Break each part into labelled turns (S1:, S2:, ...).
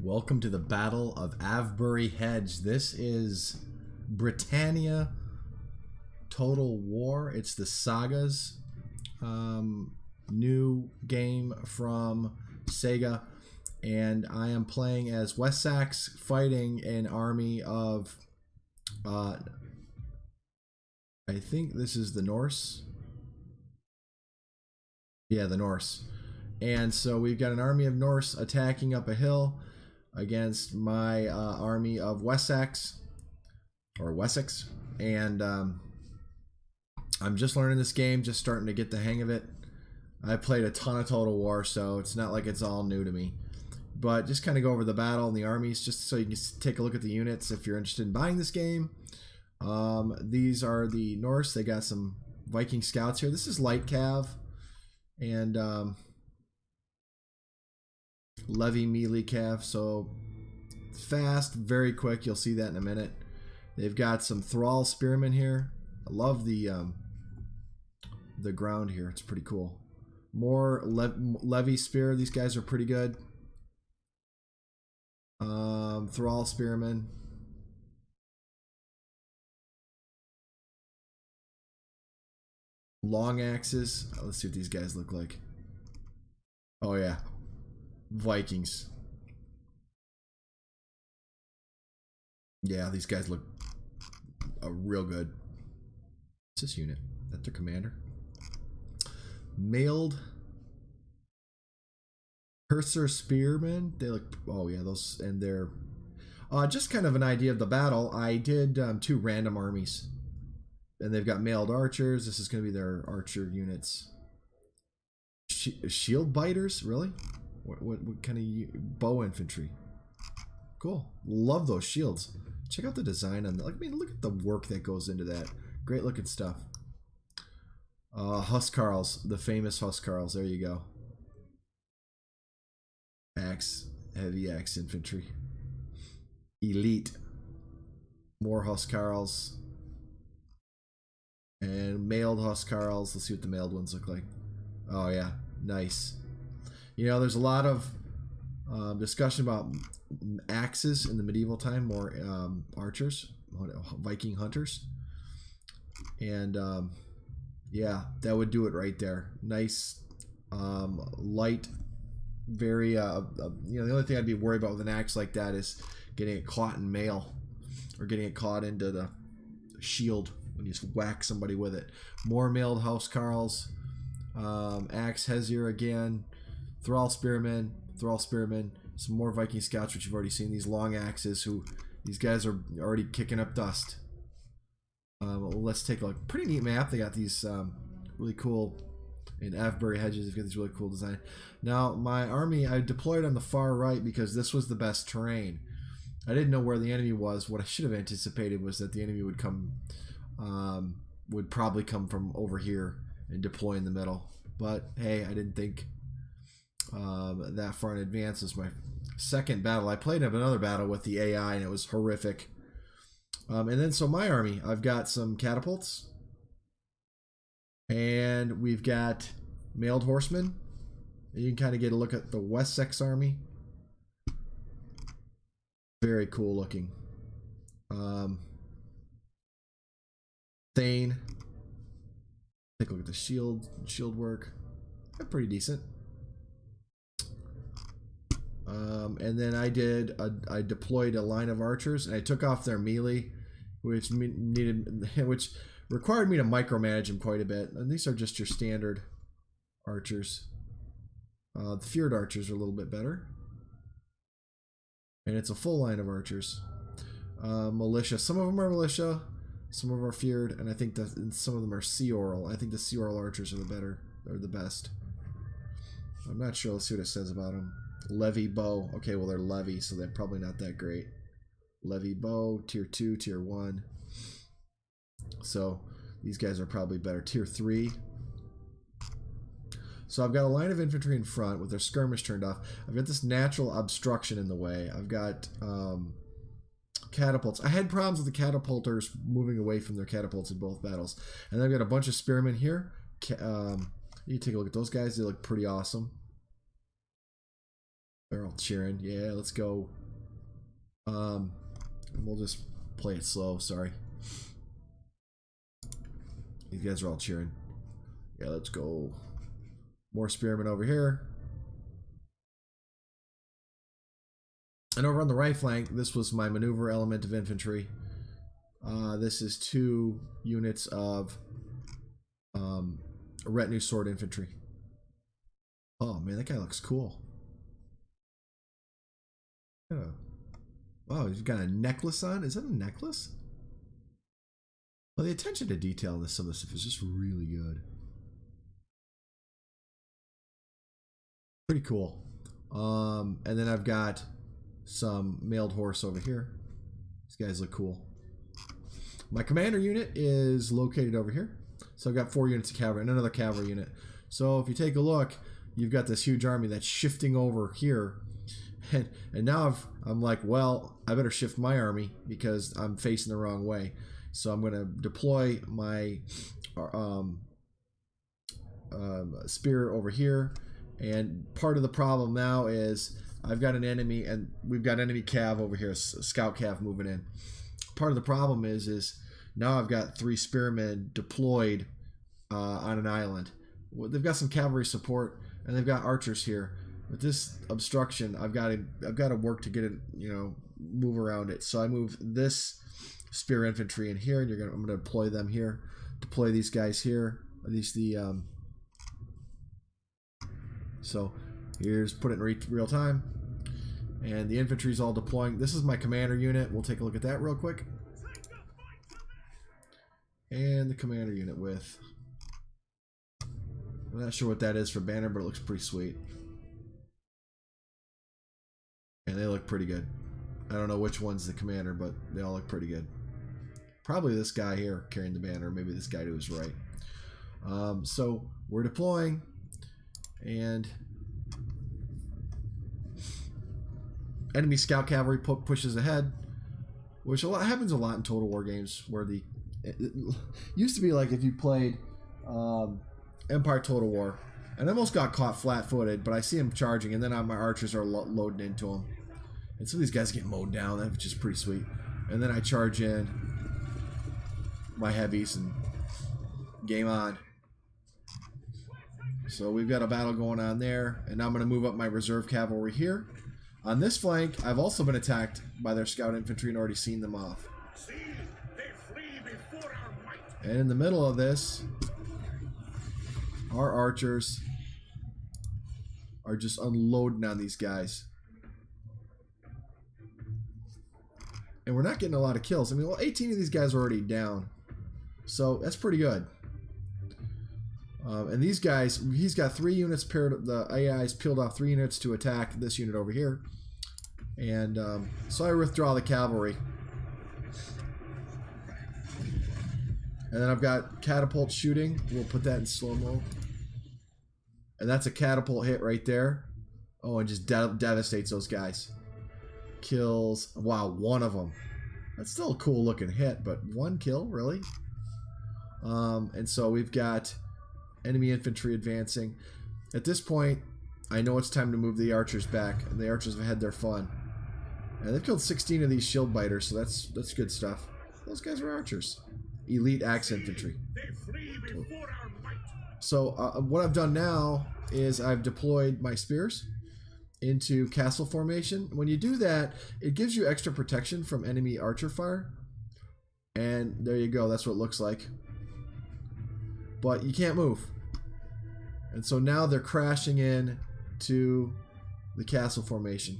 S1: Welcome to the Battle of Avebury Hedge. This is Britannia Total War. It's the Sagas new game from Sega, and I am playing as West Seaxe fighting an army of I think this is the Norse. Yeah, the Norse. And so we've got an army of Norse attacking up a hill against my army of West Seaxe, or Wessex. And I'm just learning this game, just starting to get the hang of it. I played a ton of Total War, so it's not like it's all new to me. But just kind of go over the battle and the armies, just so you can take a look at the units if you're interested in buying this game. These are the Norse. They got some Viking scouts here. This is light cav. And Levy melee cav, so fast, very quick. You'll see that in a minute. They've got some thrall spearmen here. I love the ground here. It's pretty cool. More Levy spear. These guys are pretty good. Thrall spearmen. Long axes. Let's see what these guys look like. Oh yeah, Vikings. Yeah, these guys look real good. What's this unit? That's their commander. Mailed Cursor Spearmen. They look, oh yeah, those, and they're just kind of an idea of the battle. I did 2 random armies, and they've got mailed archers. This is going to be their archer units. Shield biters, really? What kind of bow infantry? Cool. Love those shields. Check out the design on that. I mean, look at the work that goes into that. Great looking stuff. Huskarls, the famous Huskarls. There you go. Axe, heavy axe infantry. Elite. More Huskarls. And mailed Huskarls. Let's see what the mailed ones look like. Oh yeah, nice. You know, there's a lot of discussion about axes in the medieval time, more archers, Viking hunters. And yeah, that would do it right there. Nice, light, very, you know, the only thing I'd be worried about with an axe like that is getting it caught in mail, or getting it caught into the shield when you just whack somebody with it. More mailed Huskarls. Axe Hedges again. Thrall spearmen, some more Viking scouts, which you've already seen. These long axes, who these guys are already kicking up dust. Let's take a look. Pretty neat map. They got these really cool, in Avebury Hedges, they've got these really cool design. Now my army, I deployed on the far right because this was the best terrain. I didn't know where the enemy was. What I should have anticipated was that the enemy would come, would probably come from over here and deploy in the middle. But hey, I didn't think that far in advance. Is my second battle. I played another battle with the AI and it was horrific. And then so my army, I've got some catapults, and we've got mailed horsemen. And you can kind of get a look at the West Seaxe army. Very cool looking. Thane. Take a look at the shield work. They're pretty decent. And then I deployed a line of archers, and I took off their melee, which required me to micromanage them quite a bit. And these are just your standard archers. The feared archers are a little bit better, and it's a full line of archers. Militia. Some of them are militia, some of them are feared, and I think that some of them are sea oral. I think the sea oral archers are the best. I'm not sure. Let's see what it says about them. Levy bow. Okay, well, they're Levy, so they're probably not that great. Levy bow, tier 2, tier 1. So these guys are probably better. Tier 3. So I've got a line of infantry in front with their skirmish turned off. I've got this natural obstruction in the way. I've got catapults. I had problems with the catapulters moving away from their catapults in both battles. And then I've got a bunch of spearmen here. You take a look at those guys. They look pretty awesome. They're all cheering. Yeah, let's go. We'll just play it slow. Sorry. These guys are all cheering. Yeah, let's go. More spearmen over here. And over on the right flank, this was my maneuver element of infantry. This is 2 units of retinue sword infantry. Oh man, that guy looks cool. Yeah. Wow, he's got a necklace on. Is that a necklace? Well, the attention to detail in some of this stuff is just really good. Pretty cool. And then I've got some mailed horse over here. These guys look cool. My commander unit is located over here. So I've got 4 units of cavalry and another cavalry unit. So if you take a look, you've got this huge army that's shifting over here. And now I'm like, well, I better shift my army because I'm facing the wrong way. So I'm going to deploy my spear over here. And part of the problem now is I've got an enemy, and we've got enemy cav over here, a scout cav moving in. Part of the problem is now I've got 3 spearmen deployed on an island. Well, they've got some cavalry support, and they've got archers here. With this obstruction, I've got to work to get it, move around it. So I move this spear infantry in here, and I'm gonna deploy them here. Deploy these guys here. So here's put it in real time, and the infantry's all deploying. This is my commander unit. We'll take a look at that real quick. And the commander unit with, I'm not sure what that is for banner, but it looks pretty sweet. And they look pretty good. I don't know which one's the commander, but they all look pretty good. Probably this guy here carrying the banner. Maybe this guy to his right. So we're deploying, and enemy scout cavalry pushes ahead, which happens a lot in Total War games, where it used to be like if you played Empire Total War, and I almost got caught flat-footed, but I see him charging, and then my archers are loading into him. And some of these guys get mowed down, which is pretty sweet. And then I charge in my heavies, and game on. So we've got a battle going on there, and now I'm going to move up my reserve cavalry here. On this flank, I've also been attacked by their scout infantry and already seen them off. And in the middle of this, our archers are just unloading on these guys. And we're not getting a lot of kills. I mean, well, 18 of these guys are already down. So that's pretty good. And these guys, he's got 3 units paired. The AI's peeled off 3 units to attack this unit over here. And so I withdraw the cavalry. And then I've got catapult shooting. We'll put that in slow-mo. And that's a catapult hit right there. Oh, and just devastates those guys. Kills. Wow, 1 of them. That's still a cool looking hit, but 1 kill, really? And so we've got enemy infantry advancing. At this point, I know it's time to move the archers back. And the archers have had their fun. And they've killed 16 of these shield biters, so that's good stuff. Those guys are archers. Elite axe infantry. So what I've done now is I've deployed my spears into castle formation. When you do that, it gives you extra protection from enemy archer fire. And there you go, that's what it looks like. But you can't move. And so now they're crashing in to the castle formation.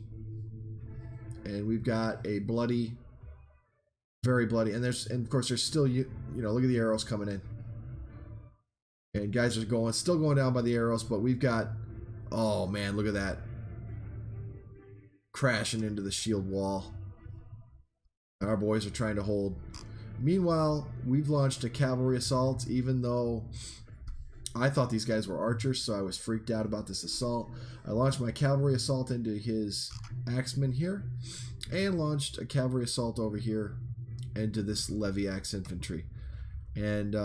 S1: And we've got a bloody, very bloody, and of course there's still, look at the arrows coming in. And guys are still going down by the arrows, but we've got, oh man, look at that. Crashing into the shield wall. Our boys are trying to hold. Meanwhile, we've launched a cavalry assault, even though I thought these guys were archers, so I was freaked out about this assault. I launched my cavalry assault into his axemen here, and launched a cavalry assault over here into this levy axe infantry. And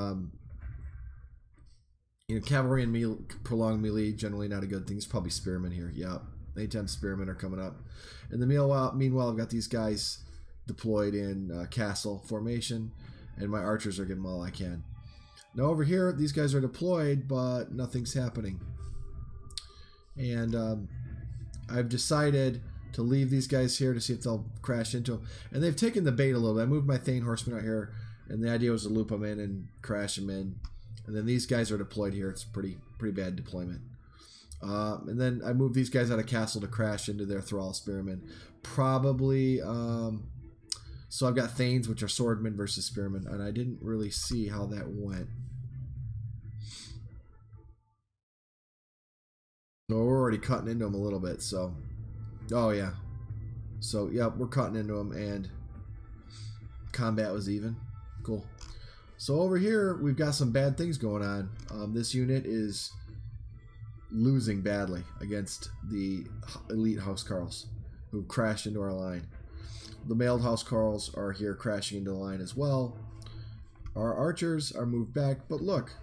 S1: cavalry and prolonged melee, generally not a good thing. It's probably spearmen here. Yep. anytime spearmen are coming up. In the meanwhile, I've got these guys deployed in castle formation, and my archers are giving them all I can. Now over here, these guys are deployed, but nothing's happening. And I've decided to leave these guys here to see if they'll crash into them. And they've taken the bait a little bit. I moved my Thane horsemen out here, and the idea was to loop them in and crash them in. And then these guys are deployed here. It's pretty bad deployment. And then I moved these guys out of castle to crash into their thrall spearmen. Probably, so I've got Thanes, which are swordmen versus spearmen, and I didn't really see how that went. No, we're already cutting into them a little bit, so... Oh, yeah. So, yeah, we're cutting into them, and combat was even. Cool. So over here, we've got some bad things going on. This unit is losing badly against the elite housecarls who crashed into our line. The mailed housecarls are here crashing into the line as well. Our archers are moved back, but look.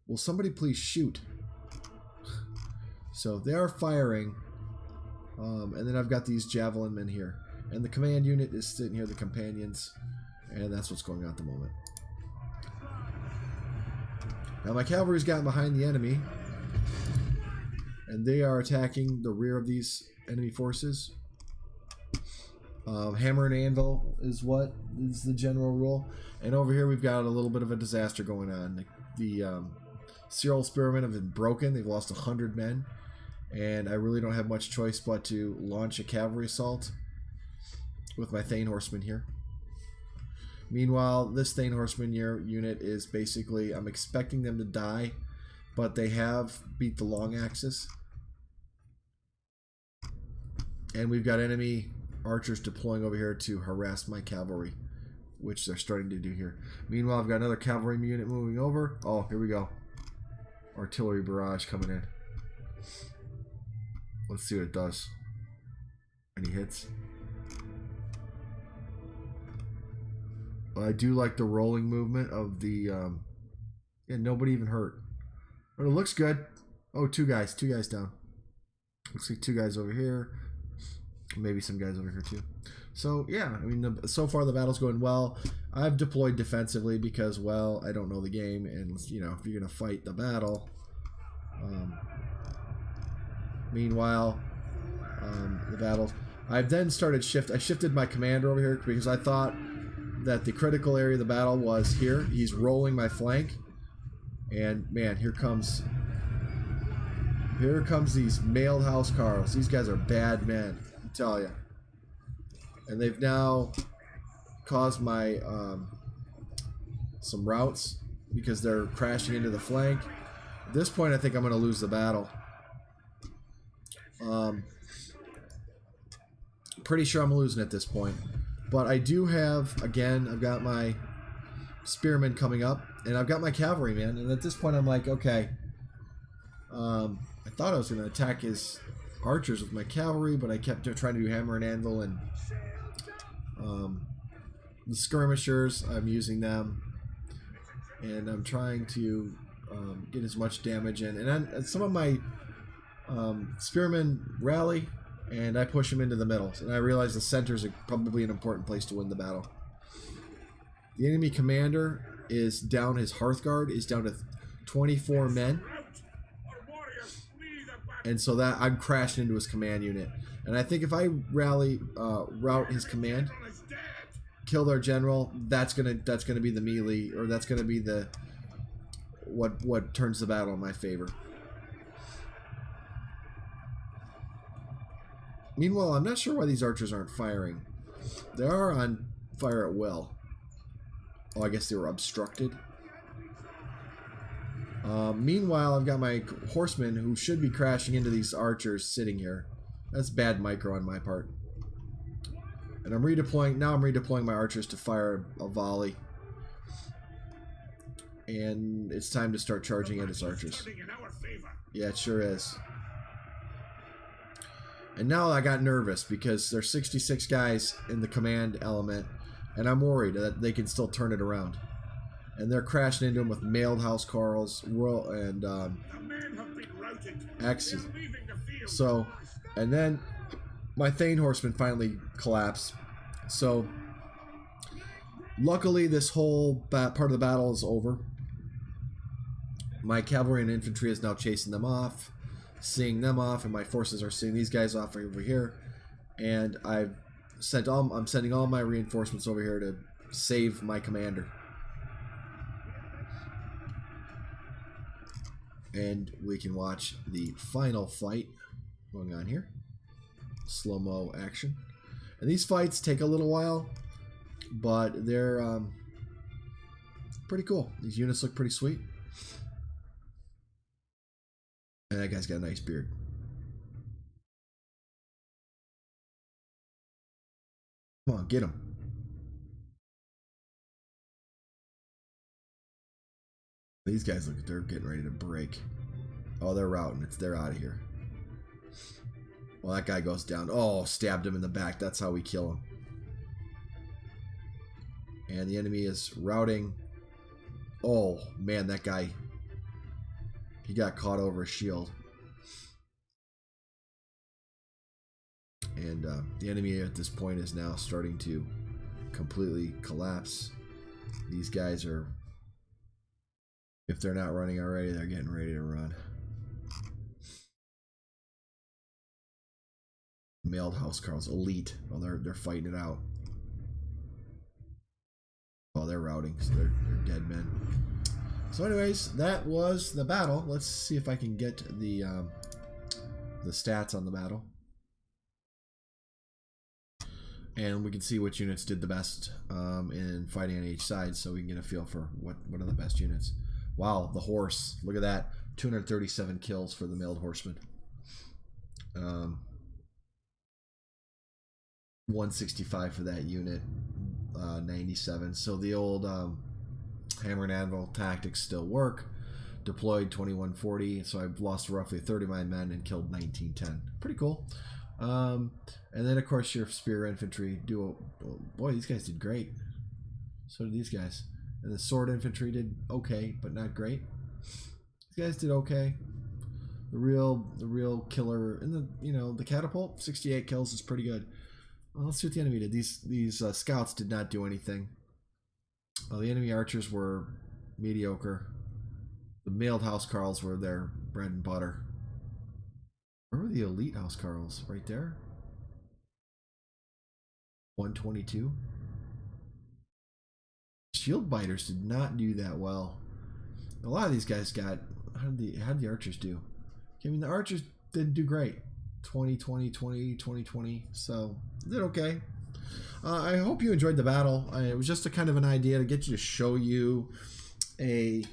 S1: Will somebody please shoot? So they are firing. And then I've got these javelin men here. And the command unit is sitting here, the companions. And that's what's going on at the moment. Now my cavalry's gotten behind the enemy. And they are attacking the rear of these enemy forces. Hammer and anvil is what is the general rule. And over here we've got a little bit of a disaster going on. The Cyril spearmen have been broken. They've lost 100 men. And I really don't have much choice but to launch a cavalry assault with my Thane horsemen here. Meanwhile, this Thane horseman unit is basically, I'm expecting them to die, but they have beat the long axis. And we've got enemy archers deploying over here to harass my cavalry, which they're starting to do here. Meanwhile, I've got another cavalry unit moving over. Oh, here we go. Artillery barrage coming in. Let's see what it does. Any hits? I do like the rolling movement of the... yeah, nobody even hurt. But it looks good. Oh, two guys down. Looks like two guys over here. Maybe some guys over here too. So, yeah, I mean, so far the battle's going well. I've deployed defensively because, well, I don't know the game. And, you know, if you're going to fight the battle... meanwhile, the battle... I've then started I shifted my commander over here because I thought that the critical area of the battle was here. He's rolling my flank. And, man, here comes these mailed housecarls. These guys are bad men, I tell you. And they've now caused my some routes because they're crashing into the flank. At this point, I think I'm going to lose the battle. Pretty sure I'm losing at this point. But I do have, again, I've got my spearmen coming up, and I've got my cavalry, man. And at this point, I'm like, okay. I thought I was going to attack his archers with my cavalry, but I kept trying to do hammer and anvil, and the skirmishers, I'm using them, and I'm trying to get as much damage in. And some of my spearmen rally, and I push them into the middle. And I realize the centers are probably an important place to win the battle. The enemy commander is down, his Hearthguard is down to 24 men. And so that I'm crashing into his command unit. And I think if I rout his command, kill their general, that's gonna be the melee, or that's gonna be the what turns the battle in my favor. Meanwhile, I'm not sure why these archers aren't firing. They are on fire at will. Oh, I guess they were obstructed. Meanwhile, I've got my horsemen who should be crashing into these archers sitting here. That's bad micro on my part. And I'm redeploying. Now I'm redeploying my archers to fire a volley. And it's time to start charging at his archers. Yeah, it sure is. And now I got nervous because there's 66 guys in the command element, and I'm worried that they can still turn it around. And they're crashing into him with mailed housecarls, and axes. So, and then my Thane horsemen finally collapse. So, luckily, this whole part of the battle is over. My cavalry and infantry is now chasing them off, seeing them off, and my forces are seeing these guys off over here. And I'm sending all my reinforcements over here to save my commander. And we can watch the final fight going on here. Slow-mo action. And these fights take a little while, but they're pretty cool. These units look pretty sweet. And that guy's got a nice beard. Come on, get him. These guys look like they're getting ready to break. Oh, they're routing. They're out of here. Well, that guy goes down. Oh, stabbed him in the back. That's how we kill him. And the enemy is routing. Oh, man, that guy. He got caught over a shield. And the enemy at this point is now starting to completely collapse. These guys are, if they're not running already, they're getting ready to run. Mailed housecarls, elite. Oh, they're fighting it out. Oh, they're routing, so they're dead men. So anyways, that was the battle. Let's see if I can get the stats on the battle. And we can see which units did the best in fighting on each side, so we can get a feel for what are the best units. Wow, the horse. Look at that. 237 kills for the mailed horseman. 165 for that unit. 97. So the old hammer and anvil tactics still work. Deployed 2140. So I've lost roughly 30 of my men and killed 1910. Pretty cool. And then of course your spear infantry do. Boy, these guys did great. So did these guys. And the sword infantry did okay, but not great. These guys did okay. The real killer, and the catapult, 68 kills is pretty good. Well, let's see what the enemy did. These scouts did not do anything. The enemy archers were mediocre. The mailed housecarls were their bread and butter. Where were the elite housecarls? Right there. 122. Shield biters did not do that well. A lot of these guys got. How did the archers do? I mean, the archers didn't do great. 20, 20, 20, 20, 20. So they did okay. I hope you enjoyed the battle. It was just a kind of an idea to get you to show you a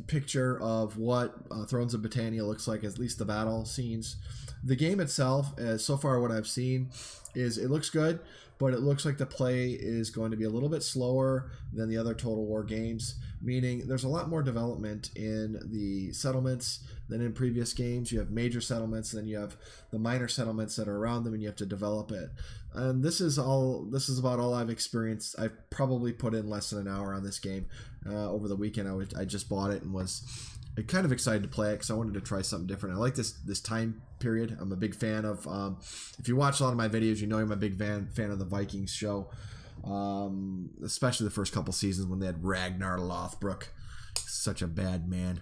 S1: picture of what Thrones of Britannia looks like, at least the battle scenes. The game itself, so far what I've seen, is it looks good, but it looks like the play is going to be a little bit slower than the other Total War games, meaning there's a lot more development in the settlements than in previous games. You have major settlements, then you have the minor settlements that are around them, and you have to develop it. And this is about all I've experienced. I've probably put in less than an hour on this game. Over the weekend, I just bought it and was kind of excited to play it because I wanted to try something different. I like this time period. I'm a big fan of, if you watch a lot of my videos, you know I'm a big fan of the Vikings show, especially the first couple seasons when they had Ragnar Lothbrok. Such a bad man.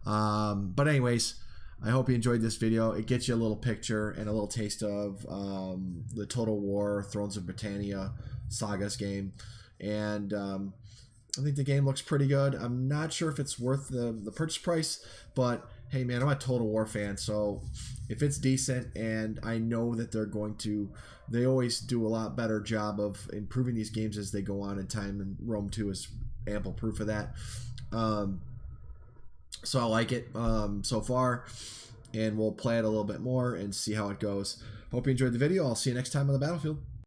S1: But anyways, I hope you enjoyed this video. It gets you a little picture and a little taste of the Total War Thrones of Britannia Sagas game. And I think the game looks pretty good. I'm not sure if it's worth the purchase price, but hey man, I'm a Total War fan, so if it's decent, and I know that they always do a lot better job of improving these games as they go on in time, and Rome 2 is ample proof of that. So I like it so far, and we'll play it a little bit more and see how it goes. Hope you enjoyed the video. I'll see you next time on the battlefield.